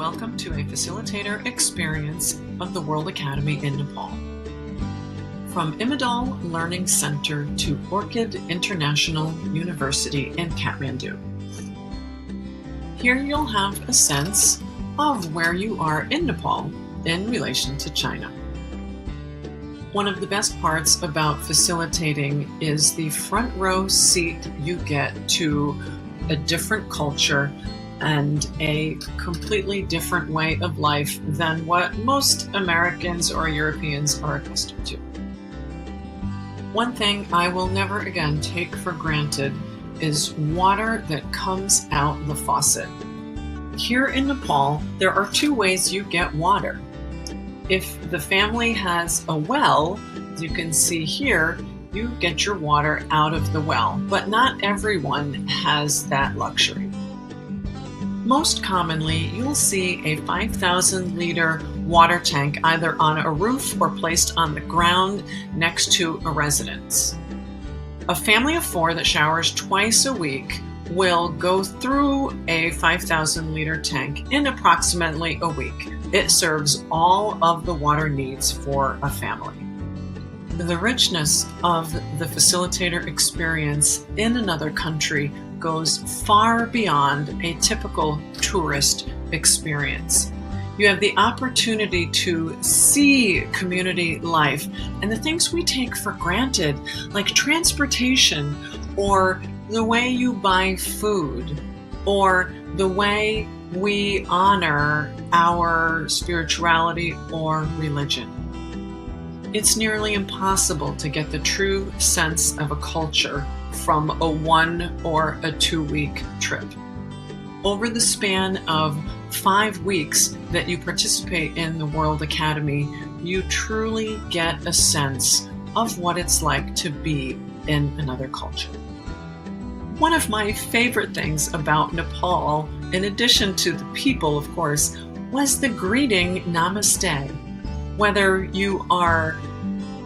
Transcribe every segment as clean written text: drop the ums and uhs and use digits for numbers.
welcome to a Facilitator experience of the World Academy in Nepal. From Imidal Learning Center to Orchid International University in Kathmandu. Here you'll have a sense of where you are in Nepal in relation to China. One of the best parts about facilitating is the front row seat you get to a different culture and a completely different way of life than what most Americans or Europeans are accustomed to. One thing I will never again take for granted is water that comes out the faucet. Here in Nepal, there are two ways you get water. If the family has a well, as you can see here, you get your water out of the well, but not everyone has that luxury. Most commonly, you'll see a 5,000-liter water tank either on a roof or placed on the ground next to a residence. A family of four that showers twice a week will go through a 5,000-liter tank in approximately a week. It serves all of the water needs for a family. The richness of the facilitator experience in another country goes far beyond a typical tourist experience. You have the opportunity to see community life and the things we take for granted, like transportation, or the way you buy food, or the way we honor our spirituality or religion. It's nearly impossible to get the true sense of a culture from a 1 or a 2-week trip. Over the span of 5 weeks that you participate in the World Academy, you truly get a sense of what it's like to be in another culture. One of my favorite things about Nepal, in addition to the people, of course, was the greeting Namaste. Whether you are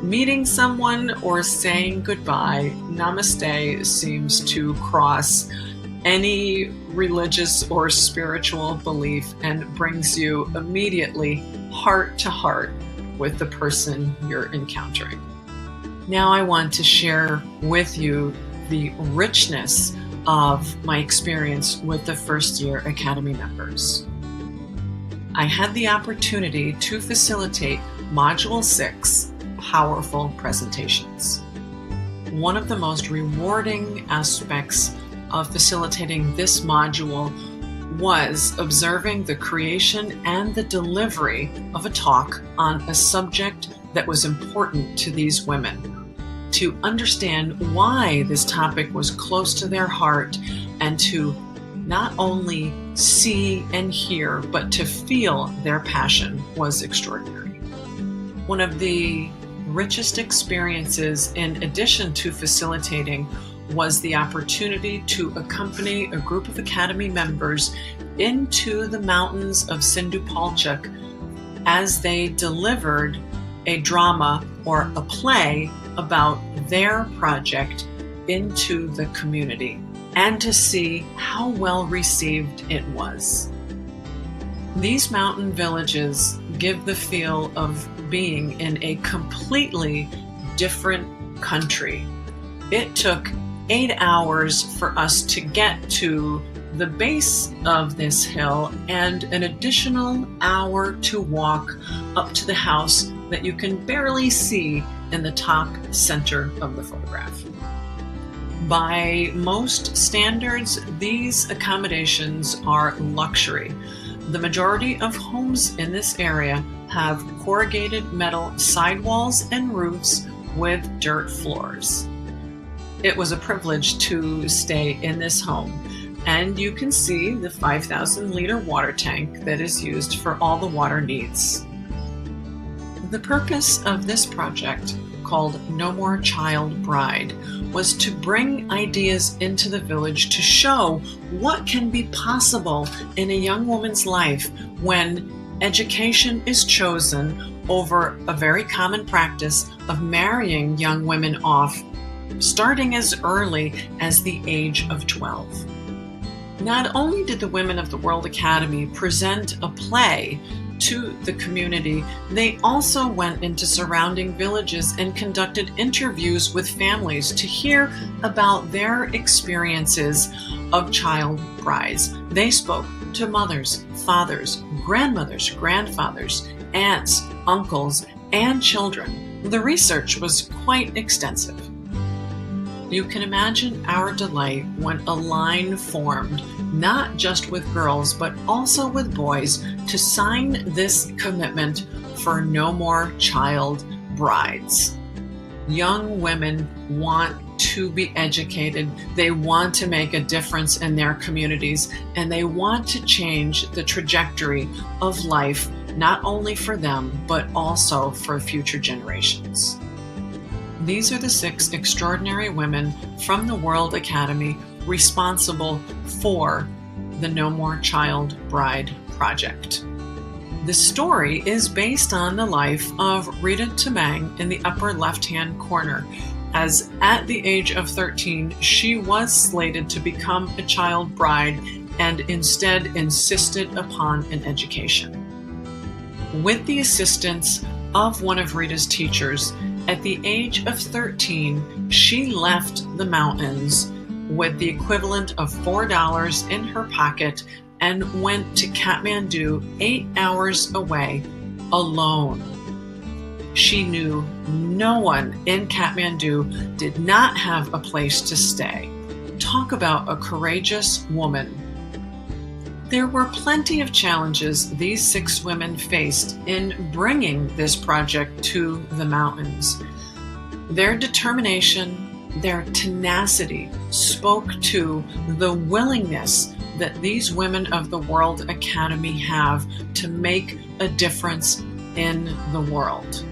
meeting someone or saying goodbye, Namaste seems to cross any religious or spiritual belief and brings you immediately heart to heart with the person you're encountering. Now I want to share with you the richness of my experience with the first-year Academy members. I had the opportunity to facilitate Module 6, Powerful Presentations. One of the most rewarding aspects of facilitating this module was observing the creation and the delivery of a talk on a subject that was important to these women, to understand why this topic was close to their heart, and to not only see and hear, but to feel their passion was extraordinary. One of the richest experiences, in addition to facilitating, was the opportunity to accompany a group of Academy members into the mountains of Sindhupalchak as they delivered a drama or a play about their project into the community, and to see how well received it was. These mountain villages give the feel of being in a completely different country. It took 8 hours for us to get to the base of this hill and an additional hour to walk up to the house that you can barely see in the top center of the photograph. By most standards, these accommodations are luxury. The majority of homes in this area have corrugated metal sidewalls and roofs with dirt floors. It was a privilege to stay in this home, and you can see the 5,000-liter water tank that is used for all the water needs. The purpose of this project, called No More Child Bride, was to bring ideas into the village to show what can be possible in a young woman's life when education is chosen over a very common practice of marrying young women off, starting as early as the age of 12. Not only did the women of the World Academy present a play to the community, they also went into surrounding villages and conducted interviews with families to hear about their experiences of child brides. They spoke to mothers, fathers, grandmothers, grandfathers, aunts, uncles, and children. The research was quite extensive. You can imagine our delight when a line formed, not just with girls, but also with boys, to sign this commitment for no more child brides. Young women want to be educated, they want to make a difference in their communities, and they want to change the trajectory of life, not only for them, but also for future generations. These are the 6 extraordinary women from the World Academy responsible for the No More Child Bride project. The story is based on the life of Rita Tamang in the upper left-hand corner, as at the age of 13, she was slated to become a child bride and instead insisted upon an education. With the assistance of one of Rita's teachers, at the age of 13, she left the mountains with the equivalent of $4 in her pocket and went to Kathmandu, 8 hours away, alone. She knew no one in Kathmandu, did not have a place to stay. Talk about a courageous woman. There were plenty of challenges these 6 women faced in bringing this project to the mountains. Their determination, their tenacity spoke to the willingness that these women of the World Academy have to make a difference in the world.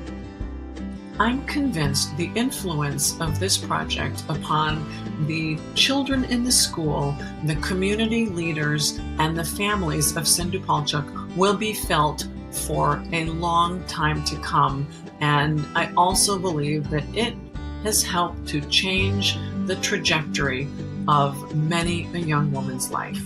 I'm convinced the influence of this project upon the children in the school, the community leaders, and the families of Sindhu Palchuk will be felt for a long time to come. And I also believe that it has helped to change the trajectory of many a young woman's life.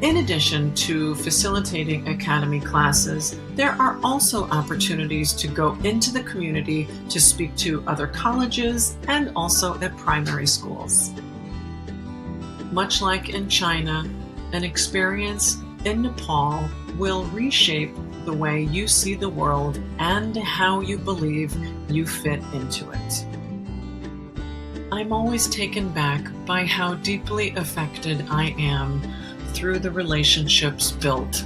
In addition to facilitating academy classes, there are also opportunities to go into the community to speak to other colleges and also at primary schools. Much like in China, an experience in Nepal will reshape the way you see the world and how you believe you fit into it. I'm always taken back by how deeply affected I am through the relationships built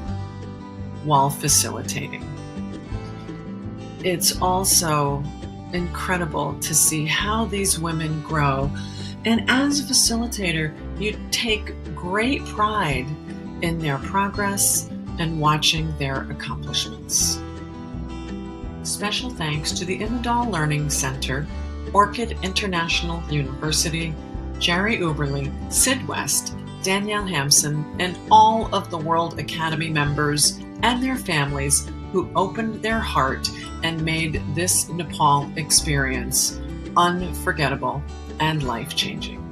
while facilitating. It's also incredible to see how these women grow, and as a facilitator, you take great pride in their progress and watching their accomplishments. Special thanks to the Imadahl Learning Center, Orchid International University, Jerry Uberly, Sid West, Danielle Hampson, and all of the World Academy members and their families who opened their heart and made this Nepal experience unforgettable and life-changing.